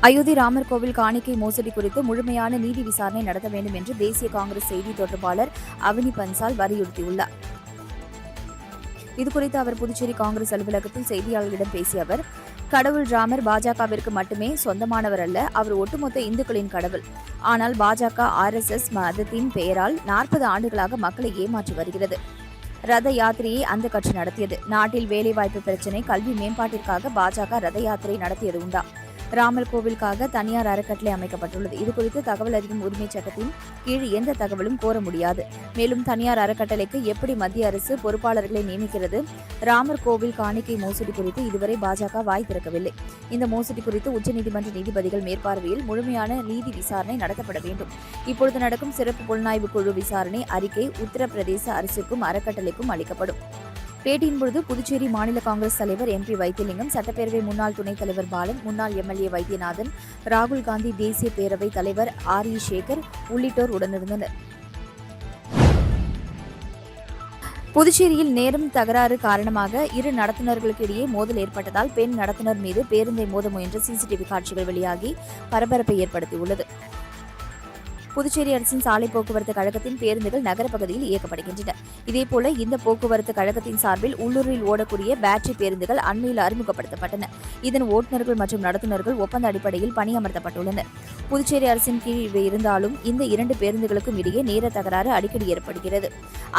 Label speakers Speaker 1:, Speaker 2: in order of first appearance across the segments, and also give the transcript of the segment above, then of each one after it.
Speaker 1: அயோத்தி ராமர் கோவில் காணிக்கை மோசடி குறித்து முழுமையான நீதி விசாரணை நடத்த வேண்டும் என்று தேசிய காங்கிரஸ் செய்தி தொடர்பாளர் அவனி பன்சால் வலியுறுத்தியுள்ளார். இதுகுறித்து அவர் புதுச்சேரி காங்கிரஸ் அலுவலகத்தில் செய்தியாளர்களிடம் பேசிய அவர், கடவுள் ராமர் பாஜகவிற்கு மட்டுமே சொந்தமானவர் அல்ல, அவர் ஒட்டுமொத்த இந்துக்களின் கடவுள். ஆனால் பாஜக RSS மதத்தின் பெயரால் 40 ஆண்டுகளாக மக்களை ஏமாற்றி வருகிறது. ரத யாத்திரையை அந்த கட்சி நடத்தியது. நாட்டில் வேலைவாய்ப்பு பிரச்சினை, கல்வி மேம்பாட்டிற்காக பாஜக ரத யாத்திரை நடத்தியது உண்டா? ராமர் கோவிலுக்காக தனியார் அறக்கட்டளை அமைக்கப்பட்டுள்ளது. இதுகுறித்து தகவல் அறியும் உரிமை சட்டத்தின் கீழ் எந்த தகவலும் கோர முடியாது. மேலும் தனியார் அறக்கட்டளைக்கு எப்படி மத்திய அரசு பொறுப்பாளர்களை நியமிக்கிறது? ராமர் கோவில் காணிக்கை மோசடி குறித்து இதுவரை பாஜக வாய் திறக்கவில்லை. இந்த மோசடி குறித்து உச்சநீதிமன்ற நீதிபதிகள் மேற்பார்வையில் முழுமையான நீதி விசாரணை நடத்தப்பட வேண்டும். இப்பொழுது நடக்கும் சிறப்பு புலனாய்வு குழு விசாரணை அறிக்கை உத்தரப்பிரதேச அரசுக்கும் அறக்கட்டளைக்கும் அளிக்கப்படும். பேட்டியின் பொழுது புதுச்சேரி மாநில காங்கிரஸ் தலைவர் MP வைத்தியலிங்கம், சட்டப்பேரவை முன்னாள் துணைத் தலைவர் பாலன், முன்னாள் MLA வைத்தியநாதன், ராகுல் காந்தி தேசிய பேரவைத் தலைவர் RE சேகர் உள்ளிட்டோர் உடனிருந்தனர். புதுச்சேரியில் நேரம் தகராறு காரணமாக இரு நடத்துனர்களுக்கு இடையே மோதல் ஏற்பட்டதால் பெண் நடத்துனர் மீது பேருந்தை மோத முயன்ற CCTV காட்சிகள் வெளியாகி பரபரப்பை ஏற்படுத்தியுள்ளது. புதுச்சேரி அரசின் சாலை போக்குவரத்து கழகத்தின் பேருந்துகள் நகர பகுதியில் இயக்கப்படுகின்றன. இதேபோல இந்த போக்குவரத்து கழகத்தின் சார்பில் உள்ளூரில் ஓடக்கூடிய பேட்டரி பேருந்துகள் அண்மையில் அறிமுகப்படுத்தப்பட்டன. இதன் ஓட்டுநர்கள் மற்றும் நடத்துனர்கள் ஒப்பந்த அடிப்படையில் பணியமர்த்தப்பட்டுள்ளனர். புதுச்சேரி அரசின் கீழ் இவை இருந்தாலும் இந்த 2 பேருந்துகளுக்கும் இடையே நேர தகராறு அடிக்கடி ஏற்படுகிறது.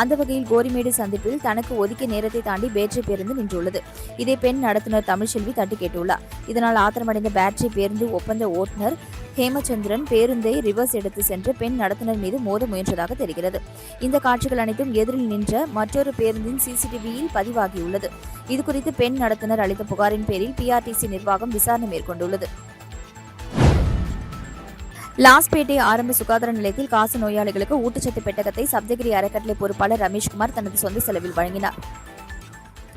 Speaker 1: அந்த வகையில் கோரிமேடு சந்திப்பில் தனக்கு ஒதுக்கிய நேரத்தை தாண்டி பேட்டரி பேருந்து நின்றுள்ளது. இதை பெண் நடத்துனர் தமிழ்செல்வி தட்டி கேட்டுள்ளார். இதனால் ஆத்திரமடைந்த பேட்டரி பேருந்து ஒப்பந்த ஓட்டுநர் ஹேமச்சந்திரன் பேருந்தை ரிவர்ஸ் எடுத்து சென்று பெண் நடத்துனர் மீது மோத முயன்றதாக தெரிகிறது. இந்த காட்சிகள் அனைத்தும் எதிரில் நின்ற மற்றொரு பேருந்தின் CCTVயில் பதிவாகியுள்ளது. இதுகுறித்து பெண் நடத்துனர் அளித்த புகாரின் பேரில் PRTC நிர்வாகம் விசாரணை மேற்கொண்டுள்ளது. லாஸ்பேட்டை ஆரம்ப சுகாதார நிலையத்தில் காச நோயாளிகளுக்கு ஊட்டச்சத்து பெட்டகத்தை சப்தகிரி அறக்கட்டளை பொறுப்பாளர் ரமேஷ்குமார் தனது சொந்த செலவில் வழங்கினார்.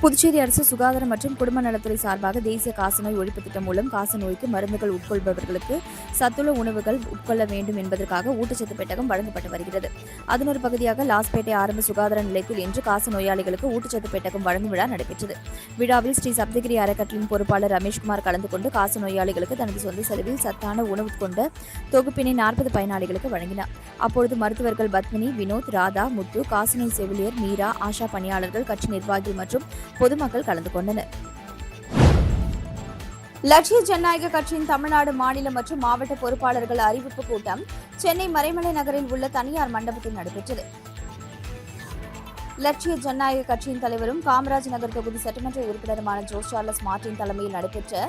Speaker 1: புதுச்சேரி அரசு சுகாதாரம் மற்றும் குடும்ப நலத்துறை சார்பாக தேசிய காசநோய் ஒழிப்பு திட்டம் மூலம் காசநோய்க்கு மருந்துகள் உட்கொள்பவர்களுக்கு சத்துள்ள உணவுகள் உட்கொள்ள வேண்டும் என்பதற்காக ஊட்டச்சத்து பெட்டகம் வழங்கப்பட்டு வருகிறது. அதன் ஒரு பகுதியாக லாஸ்பேட்டை ஆரம்ப சுகாதார நிலையத்தில் இன்று காச நோயாளிகளுக்கு ஊட்டச்சத்து பெட்டகம் வழங்கும் விழா நடைபெற்றது. விழாவில் ஸ்ரீ சப்தகிரி அறக்கட்டளையின் பொறுப்பாளர் ரமேஷ்குமார் கலந்து கொண்டு காச நோயாளிகளுக்கு தனது சொந்த செலவில் சத்தான உணவு கொண்ட தொகுப்பினை 40 பயனாளிகளுக்கு வழங்கினார். அப்பொழுது மருத்துவர்கள் பத்மினி, வினோத், ராதா, முத்து, காசநோய் செவிலியர் மீரா, ஆஷா பணியாளர்கள், கட்சி நிர்வாகிகள் மற்றும் பொதுமக்கள் கலந்து கொண்டனர். லட்சிய ஜனநாயக கட்சியின் தமிழ்நாடு மாநில மற்றும் மாவட்ட பொறுப்பாளர்கள் அறிவிப்பு கூட்டம் சென்னை மறைமலை நகரில் உள்ள தனியார் மண்டபத்தில் நடைபெற்றது. லட்சிய ஜனநாயக கட்சியின் தலைவரும் காமராஜ் நகர் தொகுதி சட்டமன்ற உறுப்பினருமான ஜோஸ் சார்லஸ் மார்டின் தலைமையில் நடைபெற்ற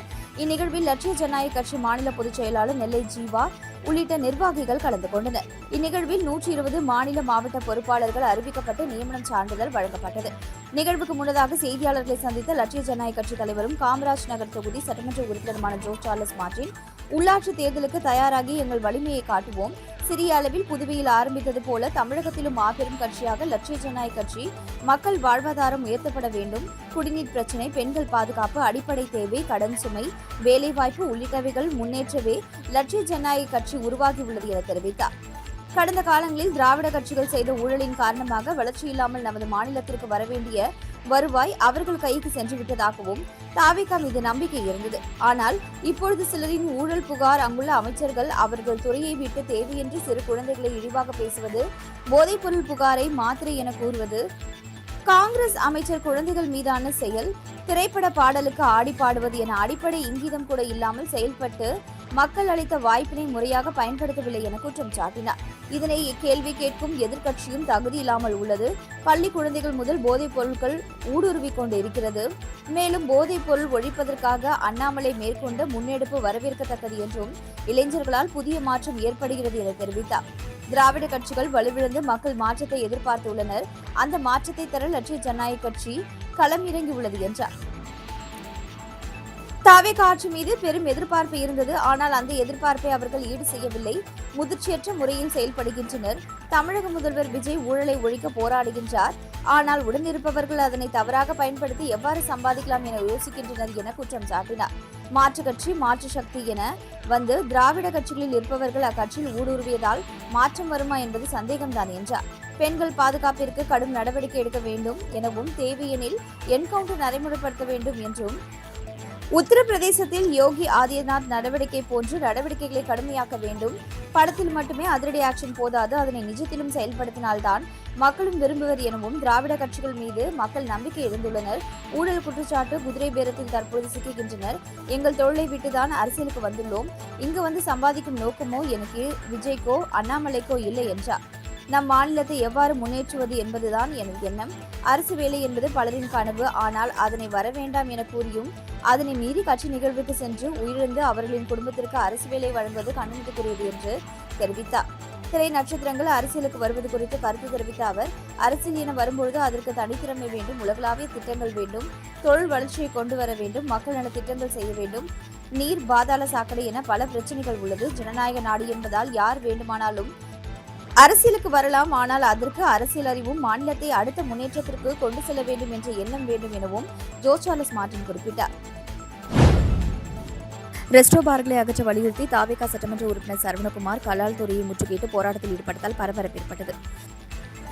Speaker 1: இந்நிகழ்வில் லட்சிய ஜனநாயக கட்சி மாநில பொதுச் செயலாளர் நெல்லை ஜீவா உள்ளிட்ட நிர்வாகிகள் கலந்து கொண்டனர். இந்நிகழ்வில் 120 மாநில மாவட்ட பொறுப்பாளர்கள் அறிவிக்கப்பட்டு நியமனம் சான்றிதழ் வழங்கப்பட்டது. நிகழ்வுக்கு முன்னதாக செய்தியாளர்களை சந்தித்த லட்சிய ஜனநாயக கட்சி தலைவரும் காமராஜ் நகர் தொகுதி சட்டமன்ற உறுப்பினருமான ஜோஸ் சார்லஸ் மார்டின், உள்ளாட்சி தேர்தலுக்கு தயாராகி எங்கள் வலிமையை காட்டுவோம். சிறிய அளவில் புதுவையில் ஆரம்பித்தது போல தமிழகத்திலும் மாபெரும் கட்சியாக லட்சிய ஜனநாயக கட்சி மக்கள் வாழ்வாதாரம் உயர்த்தப்பட வேண்டும். குடிநீர் பிரச்சினை, பெண்கள் பாதுகாப்பு, அடிப்படை தேவை, கடன் சுமை, வேலைவாய்ப்பு உள்ளிட்டவைகள் முன்னேற்றவே லட்சிய ஜனநாயக கட்சி உருவாகியுள்ளது என தெரிவித்தார். கடந்த காலங்களில் திராவிட கட்சிகள் செய்த ஊழலின் காரணமாக வளர்ச்சி இல்லாமல் நமது மாநிலத்திற்கு வரவேண்டிய வருவாய் அவர்கள் கைக்கு சென்று விட்டதாகவும் தாவேகா மீது நம்பிக்கை இருந்தது. ஆனால் இப்பொழுது சிலரின் ஊழல் புகார், அங்குள்ள அமைச்சர்கள் அவர்கள் துறையை விட்டு தேவையின்றி சிறு குழந்தைகளை இழிவாக பேசுவது, போதைப்பொருள் புகாரை மாத்திரை என கூறுவது, காங்கிரஸ் அமைச்சர் குழந்தைகள் மீதான செயல், திரைப்பட பாடலுக்கு ஆடி பாடுவது என அடிப்படை இங்கீதம் கூட இல்லாமல் செயல்பட்டு மக்கள் அளித்த வாய்ப்பினை முறையாக பயன்படுத்தவில்லை என குற்றம் சாட்டினார். இதனை கேள்வி கேட்கும் எதிர்க்கட்சியும் தகுதி இல்லாமல் உள்ளது. பள்ளி குழந்தைகள் முதல் போதைப் பொருட்கள் ஊடுருவிக் கொண்டு இருக்கிறது. மேலும் போதைப் பொருள் ஒழிப்பதற்காக அண்ணாமலை மேற்கொண்ட முன்னெடுப்பு வரவேற்கத்தக்கது என்றும் இளைஞர்களால் புதிய மாற்றம் ஏற்படுகிறது என தெரிவித்தார். திராவிட கட்சிகள் வலுவிழந்து மக்கள் மாற்றத்தை எதிர்பார்த்துள்ளனர். அந்த மாற்றத்தை தர லட்சிய ஜனநாயக கட்சி களம் இறங்கியுள்ளது என்றார். தாவேகா ஆட்சி மீது பெரும் எதிர்பார்ப்பு இருந்தது. ஆனால் அந்த எதிர்பார்ப்பை அவர்கள் ஈடு செய்யவில்லை. முதிர்ச்சியற்ற முறையில் செயல்படுகின்றனர். தமிழக முதல்வர் விஜய் ஊழலை ஒழிக்க போராடுகின்றார். ஆனால் உடனிருப்பவர்கள் அதனை தவறாக பயன்படுத்தி எவ்வாறு சம்பாதிக்கலாம் என யோசிக்கின்றனர் என குற்றம் சாட்டினார். மாற்று கட்சி, மாற்று சக்தி என வந்து திராவிட கட்சிகளில் இருப்பவர்கள் அக்கட்சியில் ஊடுருவியதால் மாற்றம் வருமா என்பது சந்தேகம்தான் என்றார். பெண்கள் பாதுகாப்பிற்கு கடும் நடவடிக்கை எடுக்க வேண்டும் எனவும், தேவையெனில் என்கவுண்டர் நடைமுறைப்படுத்த வேண்டும் என்றும், உத்தரப்பிரதேசத்தில் யோகி ஆதித்யநாத் நடவடிக்கை போன்று நடவடிக்கைகளை கடுமையாக்க வேண்டும். படத்தில் மட்டுமே அதிரடி ஆக்ஷன் போதாது, அதனை நிஜத்திலும் செயல்படுத்தினால்தான் மக்களும் விரும்புவர் எனவும் திராவிட கட்சிகள் மீது மக்கள் நம்பிக்கை இழந்துள்ளனர். ஊழல் குற்றச்சாட்டு, குதிரை பேரத்தில் தற்போது சிக்குகின்றனர். எங்கள் தொழிலை விட்டுதான் அரசியலுக்கு வந்துள்ளோம். இங்கு வந்து சம்பாதிக்கும் நோக்கமோ எனக்கு விஜய்க்கோ அண்ணாமலைக்கோ இல்லை என்றார். நம் மாநிலத்தை எவ்வாறு முன்னேற்றுவது என்பதுதான் எனது எண்ணம். அரசு வேலை என்பது பலரின் கனவு. ஆனால் அதனை வர வேண்டாம் என கூறியும் அதனை மீறி கட்சி நிகழ்வுக்கு சென்று உயிரிழந்து அவர்களின் குடும்பத்திற்கு அரசு வேலை வழங்குவது கண்டனத்துக்குரியது என்று தெரிவித்தார். திரை நட்சத்திரங்கள் அரசியலுக்கு வருவது குறித்து கருத்து தெரிவித்த அவர், அரசியல் என வரும்பொழுது அதற்கு தனித்திறமை வேண்டும், உலகளாவிய திட்டங்கள் வேண்டும், தொழில் வளர்ச்சியை கொண்டு வர வேண்டும், மக்கள் நல திட்டங்கள் செய்ய வேண்டும். நீர், பாதாள சாக்கடை என பல பிரச்சனைகள் உள்ளது. ஜனநாயக நாடு என்பதால் யார் வேண்டுமானாலும் அரசியலுக்கு வரலாம். ஆனால் அதற்கு அரசியல் அறிவும் மாநிலத்தை அடுத்த முன்னேற்றத்திற்கு கொண்டு செல்ல வேண்டும் என்ற எண்ணம் வேண்டும் எனவும் ஜோஸ் சார்லஸ் மார்டின் குறிப்பிட்டார். ரெஸ்டோ பார்களை அகற்ற வலியுறுத்தி தாவேகா சட்டமன்ற உறுப்பினர் சரவணகுமார் கலால் துறையை முற்றுகையிட்டு போராட்டத்தில் ஈடுபட்டதால் பரபரப்பு ஏற்பட்டது.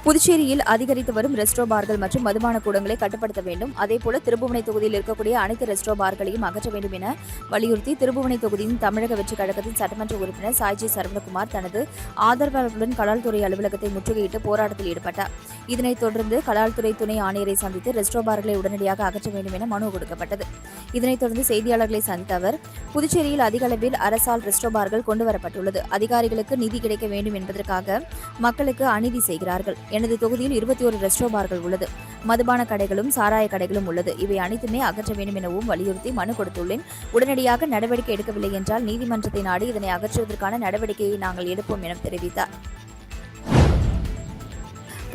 Speaker 1: புதுச்சேரியில் அதிகரித்து வரும் ரெஸ்டோ பார்கள் மற்றும் மதுபான கூடங்களை கட்டுப்படுத்த வேண்டும். அதேபோல திருபுவனை தொகுதியில் இருக்கக்கூடிய அனைத்து ரெஸ்டோ பார்களையும் அகற்ற வேண்டும் என வலியுறுத்தி திருபுவனை தொகுதியின் தமிழக வெற்றிக் கழகத்தின் சட்டமன்ற உறுப்பினர் சாய்ஜி சரவணகுமார் தனது ஆதரவாளர்களுடன் கலால்துறை அலுவலகத்தை முற்றுகையிட்டு போராட்டத்தில் ஈடுபட்டார். இதனைத் தொடர்ந்து கலால்துறை துணை ஆணையரை சந்தித்து ரெஸ்டோ பார்களை உடனடியாக அகற்ற வேண்டும் என மனு கொடுக்கப்பட்டது. இதனைத் தொடர்ந்து செய்தியாளர்களை சந்தித்த அவர், புதுச்சேரியில் அதிக அளவில் அரசால் ரெஸ்டோ பார்கள் கொண்டுவரப்பட்டுள்ளது. அதிகாரிகளுக்கு நிதி கிடைக்க வேண்டும் என்பதற்காக மக்களுக்கு அநீதி செய்கிறார்கள். எனது தொகுதியில் 21 ரெஸ்டோ பார்கள் உள்ளது. மதுபான கடைகளும் சாராய கடைகளும் உள்ளது. இவை அனைத்துமே அகற்ற வேண்டும் எனவும் வலியுறுத்தி மனு கொடுத்துள்ளேன். உடனடியாக நடவடிக்கை எடுக்கவில்லை என்றால் நீதிமன்றத்தை நாடி இதனை அகற்றுவதற்கான நடவடிக்கையை நாங்கள் எடுப்போம் என தெரிவித்தார்.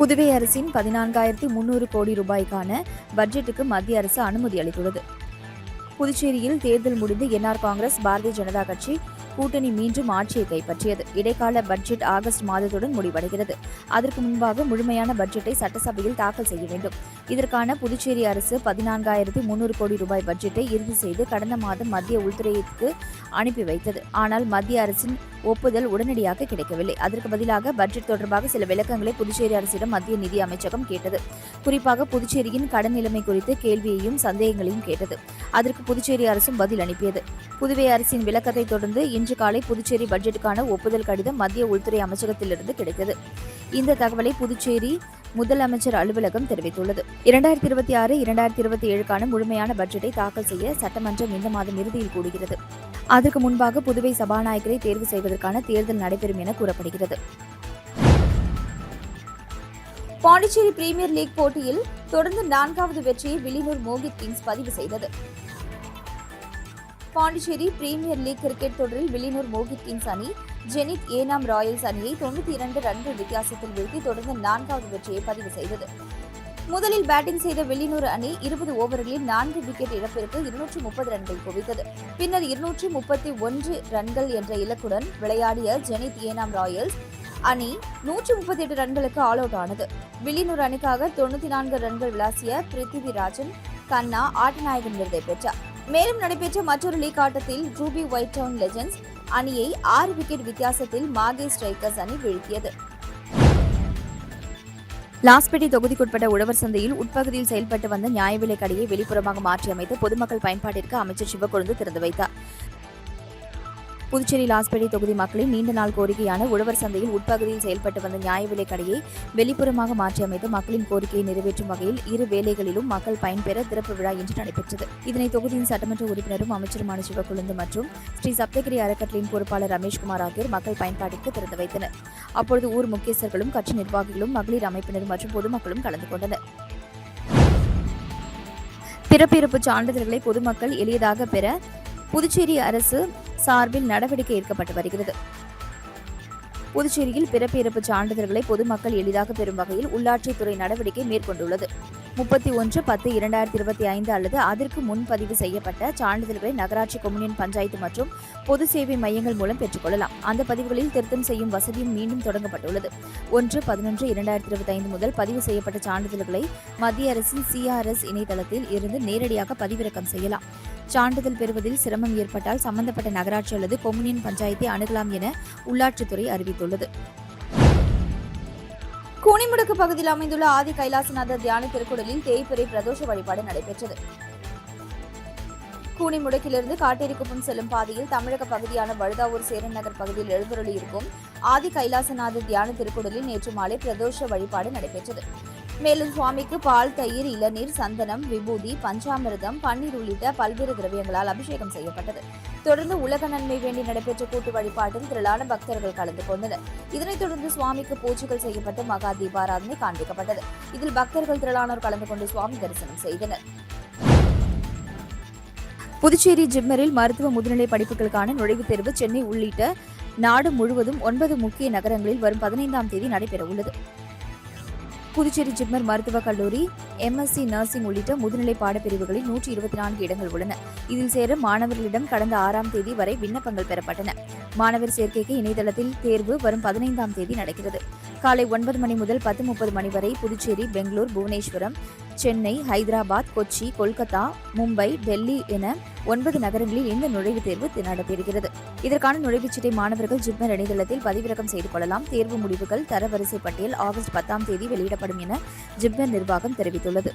Speaker 1: புதுவை அரசின் 14,300 கோடி ரூபாய்க்கான பட்ஜெட்டுக்கு மத்திய அரசு அனுமதி அளித்துள்ளது. புதுச்சேரியில் தேர்தல் முடிந்து என்ஆர் காங்கிரஸ், பாரதிய ஜனதா கட்சி கூட்டணி மீண்டும் ஆட்சியை கைப்பற்றியது. இடைக்கால பட்ஜெட் ஆகஸ்ட் மாதத்துடன் முடிவடைகிறது. அதற்கு முன்பாக முழுமையான பட்ஜெட்டை சட்டசபையில் தாக்கல் செய்ய வேண்டும். இதற்கான புதுச்சேரி அரசு 14,300 கோடி ரூபாய் பட்ஜெட்டை இறுதி செய்து கடந்த மாதம் மத்திய உள்துறைக்கு அனுப்பி வைத்தது. ஆனால் மத்திய அரசின் ஒப்புதல் உடனடியாக கிடைக்கவில்லை. அதற்கு பதிலாக பட்ஜெட் தொடர்பாக சில விளக்கங்களை புதுச்சேரி அரசிடம் மத்திய நிதி அமைச்சகம் கேட்டது. குறிப்பாக புதுச்சேரியின் கடன் நிலைமை குறித்து கேள்வியையும் சந்தேகங்களையும் கேட்டது. அதற்கு புதுச்சேரி அரசும் பதில் அனுப்பியது. புதுவை அரசின் விளக்கத்தை தொடர்ந்து இன்று காலை புதுச்சேரி பட்ஜெட்டுக்கான ஒப்புதல் கடிதம் மத்திய உள்துறை அமைச்சகத்திலிருந்து கிடைத்தது. இந்த தகவலை புதுச்சேரி முதலமைச்சர் அலுவலகம் தெரிவித்துள்ளது. 2026-2027க்கான முழுமையான பட்ஜெட்டை தாக்கல் செய்ய சட்டமன்றம் இந்த மாதம் இறுதியில் கூடுகிறது. அதற்கு முன்பாக புதுவை சபாநாயகரை தேர்வு செய்வதற்கான தேர்தல் நடைபெறும் என கூறப்படுகிறது. பாண்டிச்சேரி பிரீமியர் லீக் போட்டியில் தொடர்ந்து 4வது வெற்றியை வில்லியனூர் மோகித் கிங்ஸ் பதிவு செய்தது. பாண்டிச்சேரி பிரீமியர் லீக் கிரிக்கெட் தொடரில் வில்லியனூர் மோகித் கிங்ஸ் அணி ஜெனித் ஏனாம் ராயல்ஸ் அணியை 92 ரன்கள் வித்தியாசத்தில் வீழ்த்தி தொடர்ந்து 4வது வெற்றியை பதிவு செய்தது. முதலில் பேட்டிங் செய்த வில்லியனூர் அணி 20 ஓவர்களில் 4 விக்கெட் இழப்பிற்கு 230 ரன்கள் குவித்தது. பின்னர் 231 ரன்கள் என்ற இலக்குடன் விளையாடிய ஜெனித் ஏனாம் ராயல்ஸ் அணி 138 ரன்களுக்கு ஆல் அவுட் ஆனது. வில்லியனூர் அணிக்காக 94 ரன்கள் விளாசிய பிருத்திவிராஜன் கண்ணா ஆட்டநாயகன் விருதை பெற்றார். மேலும் நடைபெற்ற மற்றொரு லீக் ஆட்டத்தில் ரூபி ஒயிட் டவுன் லெஜெண்ட்ஸ் அணியை 6 விக்கெட் வித்தியாசத்தில் மாகே ஸ்ட்ரைக்கர்ஸ் அணி வீழ்த்தியது. லாஸ்பேட்டை தொகுதிக்குட்பட்ட உழவர் சந்தையில் உட்பகுதியில் செயல்பட்டு வந்த நியாய விலைக் கடையை வெளிப்புறமாக மாற்றி அமைத்து பொதுமக்கள் பயன்பாட்டிற்கு அமைச்சர் சிவக்கொழுந்து திறந்து வைத்தார். புதுச்சேரி லாஸ்பேட்டை தொகுதி மக்களின் நீண்ட நாள் கோரிக்கையான உழவர் சந்தையில் உட்பகுதியில் செயல்பட்டு வந்த நியாய விலைக் கடையை வெளிப்புறமாக மாற்றி அமைத்து மக்களின் கோரிக்கையை நிறைவேற்றும் வகையில் 2 வேளைகளிலும் மக்கள் பயன்பெற திறப்பு விழா இன்று நடைபெற்றது. இதனை தொகுதியின் சட்டமன்ற உறுப்பினரும் அமைச்சருமான சிவக்கொழுந்து மற்றும் ஸ்ரீ சப்தகிரி அறக்கட்டளையின் பொறுப்பாளர் ரமேஷ்குமார் ஆகியோர் மக்கள் பயன்பாட்டிற்கு திறந்து வைத்தனர். அப்பொழுது ஊர் முக்கியஸ்தர்களும் கட்சி நிர்வாகிகளும் மகளிர் அமைப்பினர் மற்றும் பொதுமக்களும் கலந்து கொண்டனர். பிறப்பிறப்பு சான்றிதழ்களை பொதுமக்கள் எளிதாக பெற புதுச்சேரி அரசு சார்பில் நடவடிக்கை எடுக்கப்பட்டு வருகிறது. புதுச்சேரியில் பிறப்பு இறப்பு சான்றிதழ்களை பொதுமக்கள் எளிதாக பெறும் வகையில் உள்ளாட்சித்துறை நடவடிக்கை மேற்கொண்டுள்ளது. 31/10/2025 அல்லது அதற்கு முன்பதிவு செய்யப்பட்ட சான்றிதழ்களை நகராட்சி, கொம்யூனியன் பஞ்சாயத்து மற்றும் பொது சேவை மையங்கள் மூலம் பெற்றுக்கொள்ளலாம். அந்த பதிவுகளில் திருத்தம் செய்யும் வசதியும் மீண்டும் தொடங்கப்பட்டுள்ளது. 1/11/2025 முதல் பதிவு செய்யப்பட்ட சான்றிதழ்களை மத்திய அரசின் CRS இணையதளத்தில் இருந்து நேரடியாக பதிவிறக்கம் செய்யலாம். சான்றிதழ் பெறுவதில் சிரமம் ஏற்பட்டால் சம்பந்தப்பட்ட நகராட்சி அல்லது கொம்யூனியன் பஞ்சாயத்தை அணுகலாம் என உள்ளாட்சித்துறை அறிவித்துள்ளது. கூனிமுடுக்கு பகுதியில் அமைந்துள்ள ஆதி கைலாசநாதர் தியான திருக்குடலில் தேய்பிறை பிரதோஷ வழிபாடு நடைபெற்றது. கூனிமுடக்கிலிருந்து காட்டேரிக்குப்பம் செல்லும் பாதையில் தமிழக பகுதியான வழுதாவூர் சேரன் நகர் பகுதியில் எழுந்தருளியிருக்கும் ஆதி கைலாசநாதர் தியான திருக்குடலில் நேற்று மாலை பிரதோஷ வழிபாடு நடைபெற்றது. மேலும் சுவாமிக்கு பால், தயிர், இளநீர், சந்தனம், விபூதி, பஞ்சாமிர்தம், பன்னீர் உள்ளிட்ட பல்வேறு திரவியங்களால் அபிஷேகம் செய்யப்பட்டது. தொடர்ந்து உலக நன்மை வேண்டி நடைபெற்ற கூட்டு வழிபாட்டில் திரளான பக்தர்கள் கலந்து கொண்டனர். இதனைத் தொடர்ந்து சுவாமிக்கு பூஜைகள் செய்யப்பட்டு மகா தீபாராதனை காண்பிக்கப்பட்டது. இதில் பக்தர்கள் திரளானோர் கலந்து கொண்டு சுவாமி தரிசனம் செய்தனர். புதுச்சேரி ஜிப்மரில் மருத்துவ முதுநிலை படிப்புகளுக்கான நுழைவுத் தேர்வு சென்னை உள்ளிட்ட நாடு முழுவதும் 9 முக்கிய நகரங்களில் வரும் 15ஆம் தேதி நடைபெறவுள்ளது. புதுச்சேரி ஜிப்மர் மருத்துவக் கல்லூரி MSc நர்சிங் உள்ளிட்ட முதுநிலை பாடப்பிரிவுகளில் 124 இடங்கள் உள்ளன. இதில் சேர மாணவர்களிடம் கடந்த 6ஆம் தேதி வரை விண்ணப்பங்கள் பெறப்பட்டன. மாணவர் சேர்க்கைக்கு இணையதளத்தில் தேர்வு வரும் 15ஆம் தேதி நடக்கிறது. காலை 9 மணி முதல் 10:30 மணி வரை புதுச்சேரி, பெங்களூர், புவனேஸ்வரம், சென்னை, ஹைதராபாத், கொச்சி, கொல்கத்தா, மும்பை, டெல்லி என 9 நகரங்களில் இந்த நுழைவுத் தேர்வு நடைபெறுகிறது. இதற்கான நுழைவுச்சீட்டை மாணவர்கள் ஜிப்மர் இணையதளத்தில் பதிவிறக்கம் செய்து கொள்ளலாம். தேர்வு முடிவுகள் தரவரிசை பட்டியல் ஆகஸ்ட் 10ஆம் தேதி வெளியிடப்படும் என ஜிப்மர் நிர்வாகம் தெரிவித்துள்ளது.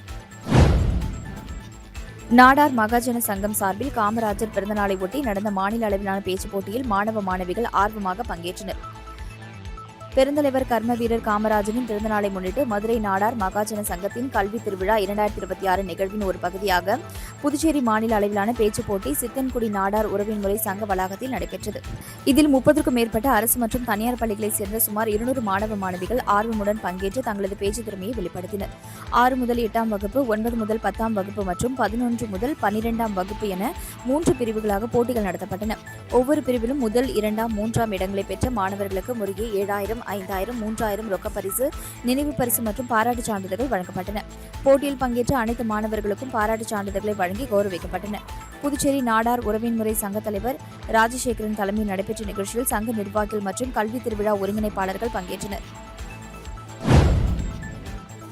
Speaker 1: நாடார் மகாஜன சங்கம் சார்பில் காமராஜர் பிறந்தநாளை ஒட்டி நடந்த மாநில அளவிலான பேச்சுப் போட்டியில் மாணவ மாணவிகள் ஆர்வமாக பங்கேற்றனர். பெருந்தலைவர் கர்ம வீரர் காமராஜரின் பிறந்தநாளை முன்னிட்டு மதுரை நாடார் மகாஜன சங்கத்தின் கல்வி திருவிழா 2026 நிகழ்வின் ஒரு பகுதியாக புதுச்சேரி மாநில அளவிலான பேச்சுப் போட்டி சித்தன்குடி நாடார் உறவின் முறை சங்க வளாகத்தில் நடைபெற்றது. இதில் 30க்கும் மேற்பட்ட அரசு மற்றும் தனியார் பள்ளிகளைச் சேர்ந்த சுமார் 200 மாணவ மாணவிகள் ஆர்வமுடன் பங்கேற்று தங்களது பேச்சு திறமையை வெளிப்படுத்தினர். 6 முதல் 8ஆம் வகுப்பு, 9 முதல் 10ஆம் வகுப்பு மற்றும் 11 முதல் 12ஆம் வகுப்பு என 3 பிரிவுகளாக போட்டிகள் நடத்தப்பட்டன. ஒவ்வொரு பிரிவிலும் முதல், 2ஆம், 3ஆம் இடங்களை பெற்ற மாணவர்களுக்கு முறையே 7,000, 5,000, 3,000 ரொக்க பரிசு, நினைவு பரிசு மற்றும் பாராட்டுச் சான்றிதழ்கள் வழங்கப்பட்டன. போட்டியில் பங்கேற்ற அனைத்து மாணவர்களுக்கும் பாராட்டுச் சான்றிதழ்களை வழங்கி கௌரவிக்கப்பட்டன. புதுச்சேரி நாடார் உறவின் முறை சங்க தலைவர் ராஜசேகரன் தலைமையில் நடைபெற்ற நிகழ்ச்சியில் சங்க நிர்வாகிகள் மற்றும் கல்வி திருவிழா ஒருங்கிணைப்பாளர்கள் பங்கேற்றனர்.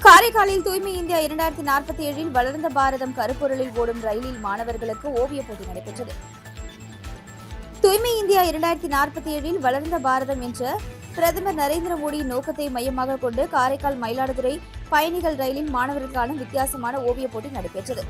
Speaker 1: காரைக்காலில் தூய்மை இந்தியா 2047 வளர்ந்த பாரதம் கருப்பொருளில் ஓடும் ரயிலில் மாணவர்களுக்கு ஓவியப் போட்டி நடைபெற்றது. தூய்மை இந்தியா 2047 வளர்ந்த பாரதம் என்ற பிரதமர் நரேந்திர மோடியின் நோக்கத்தை மையமாக கொண்டு காரைக்கால் மயிலாடுதுறை பயணிகள் ரயிலில் மாணவர்களுக்கான வித்தியாசமான ஓவியப் போட்டி நடைபெற்றது.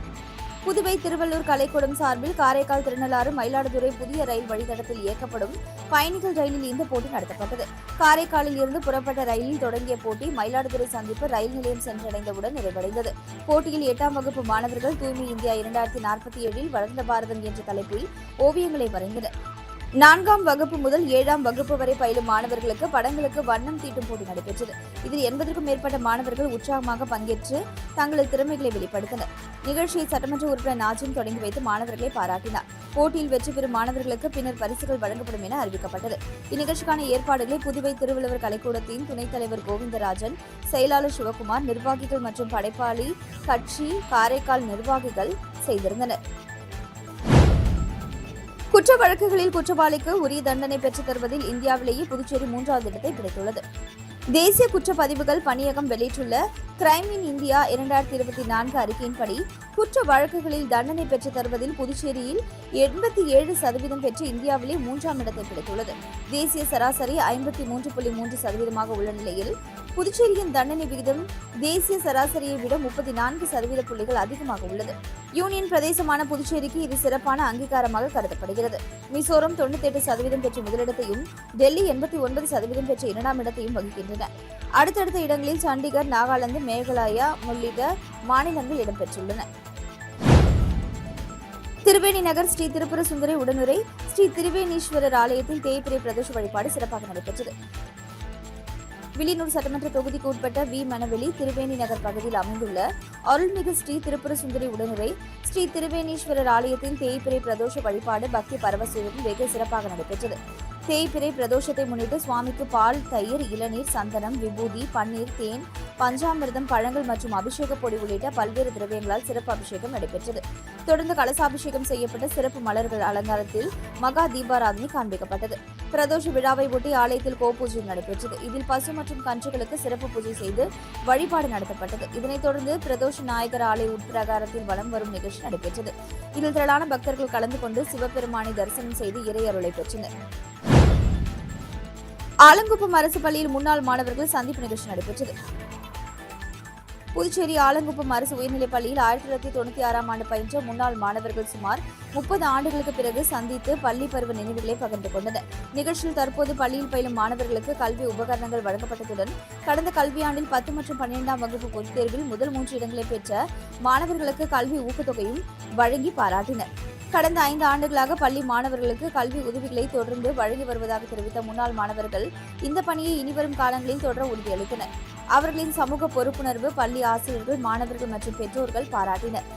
Speaker 1: புதுவை திருவள்ளூர் கலைக்கூடம் சார்பில் காரைக்கால், திருநள்ளாறு, மயிலாடுதுறை புதிய ரயில் வழித்தடத்தில் இயக்கப்படும் பயணிகள் ரயிலில் இந்த போட்டி நடத்தப்பட்டது. காரைக்காலில் இருந்து புறப்பட்ட ரயிலில் தொடங்கிய போட்டி மயிலாடுதுறை சந்திப்பு ரயில் நிலையம் சென்றடைந்தவுடன் நிறைவடைந்தது. போட்டியில் 8ஆம் வகுப்பு மாணவர்கள் தூய்மை இந்தியா 2047 வளர்ந்த பாரதம் என்ற தலைப்பில் ஓவியங்களை வரைந்தனர். 4ஆம் வகுப்பு முதல் 7ஆம் வகுப்பு வரை பயிலும் மாணவர்களுக்கு படங்களுக்கு வண்ணம் தீட்டும் போட்டி நடைபெற்றது. இதில் 80க்கும் மேற்பட்ட மாணவர்கள் உற்சாகமாக பங்கேற்று தங்களது திறமைகளை வெளிப்படுத்தினர். நிகழ்ச்சியை சட்டமன்ற உறுப்பினர் நாஜிம் தொடங்கி வைத்து மாணவர்களை பாராட்டினார். போட்டியில் வெற்றி பெறும் மாணவர்களுக்கு பின்னர் பரிசுகள் வழங்கப்படும் என அறிவிக்கப்பட்டது. இந்நிகழ்ச்சிக்கான ஏற்பாடுகளை புதுவை திருவள்ளுவர் கலைக்கூடத்தின் துணைத் தலைவர் கோவிந்தராஜன், செயலாளர் சிவகுமார், நிர்வாகிகள் மற்றும் படைப்பாளி கட்சி காரைக்கால் நிர்வாகிகள் செய்திருந்தனர். குற்ற வழக்குகளில் குற்றவாளிக்கு உரிய தண்டனை பெற்றுத் தருவதில் இந்தியாவிலேயே புதுச்சேரி 3வது இடத்தை பிடித்துள்ளது. தேசிய குற்றப்பதிவுகள் பணியகம் வெளியிட்டுள்ள கிரைம் இன் இந்தியா 2024 அறிக்கையின்படி குற்ற வழக்குகளில் தண்டனை பெற்றுத் தருவதில் புதுச்சேரியில் 87% பெற்று இந்தியாவிலே 3ஆம் இடத்தை பிடித்துள்ளது. தேசிய சராசரி 53.3% உள்ள நிலையில் புதுச்சேரியின் தண்டனை விகிதம் தேசிய சராசரியை விட 34% புள்ளிகள் அதிகமாக உள்ளது. யூனியன் பிரதேசமான புதுச்சேரிக்கு இது சிறப்பான அங்கீகாரமாக கருதப்படுகிறது. மிசோரம் 98% பெற்ற முதலிடத்தையும், டெல்லி 89% பெற்ற 2ஆம் இடத்தையும் வகிக்கின்றன. அடுத்தடுத்த இடங்களில் சண்டிகர், நாகாலாந்து, மேகாலயா உள்ளிட்ட மாநிலங்கள் இடம்பெற்றுள்ளன. திருவேணி நகர் ஸ்ரீ திரிபுர சுந்தரி உடனுரை ஸ்ரீ திரிவேணீஸ்வரர் ஆலயத்தில் தேய்பிறை பிரதோஷ வழிபாடு சிறப்பாக நடைபெற்றது. வில்லியனூர் சட்டமன்ற தொகுதிக்கு உட்பட்ட வி மணவெளி திருவேணி நகர் பகுதியில் அமைந்துள்ள அருள்மிகு ஸ்ரீ திரிபுர சுந்தரி உடனுரை ஸ்ரீ திருவேணீஸ்வரர் ஆலயத்தில் தேய்பிறை பிரதோஷ வழிபாடு பக்தி பரவசத்துடன் வெகு சிறப்பாக நடைபெற்றது. தேய்பிறை பிரதோஷத்தை முன்னிட்டு சுவாமிக்கு பால், தயிர், இளநீர், சந்தனம், விபூதி, பன்னீர், தேன், பஞ்சாமிர்தம், பழங்கள் மற்றும் அபிஷேக பொடி உள்ளிட்ட பல்வேறு திரவியங்களால் சிறப்பு அபிஷேகம் நடைபெற்றது. தொடர்ந்து கலசாபிஷேகம் செய்யப்பட்ட சிறப்பு மலர்கள் அலங்காரத்தில் மகா தீபாராதனை காண்பிக்கப்பட்டது. பிரதோஷ விழாவை ஒட்டி ஆலயத்தில் கோபூஜை நடைபெற்றது. இதில் பசு மற்றும் கன்றுகளுக்கு சிறப்பு பூஜை செய்து வழிபாடு நடத்தப்பட்டது. இதனைத் தொடர்ந்து பிரதோஷ நாயகர் ஆலய உட்பிரகாரத்தில் வலம் வரும் நிகழ்ச்சி நடைபெற்றது. இதில் திரளான பக்தர்கள் கலந்து கொண்டு சிவபெருமானை தரிசனம் செய்து இறையருளை பெற்றனர். ஆலங்குப்பம் அரசு பள்ளியில் முன்னாள் மாணவர்கள் சந்திப்பு நிகழ்ச்சி நடைபெற்றது. புதுச்சேரி ஆலங்குப்பம் அரசு உயர்நிலைப் பள்ளியில் 1996ஆம் ஆண்டு பயின்ற முன்னாள் மாணவர்கள் சுமார் 30 ஆண்டுகளுக்கு பிறகு சந்தித்து பள்ளி பருவ நினைவுகளை பகிர்ந்து கொண்டனர். நிகழ்ச்சியில் தற்போது பள்ளியில் பயிலும் மாணவர்களுக்கு கல்வி உபகரணங்கள் வழங்கப்பட்டதுடன் கடந்த கல்வியாண்டில் 10 மற்றும் 12ஆம் வகுப்பு பொதுத் தேர்வில் முதல் 3 இடங்களை பெற்ற மாணவர்களுக்கு கல்வி ஊக்கத்தொகையும் வழங்கி பாராட்டினர். கடந்த 5 ஆண்டுகளாக பள்ளி மாணவர்களுக்கு கல்வி உதவிகளை தொடர்ந்து வழங்கி வருவதாக தெரிவித்த முன்னாள் மாணவர்கள் இந்த பணியை இனிவரும் காலங்களில் தொடர உறுதியளித்தனர். அவர்களின் சமூக பொறுப்புணர்வு பள்ளி ஆசிரியர்கள், மாணவர்கள் மற்றும் பெற்றோர்கள் பாராட்டினர்.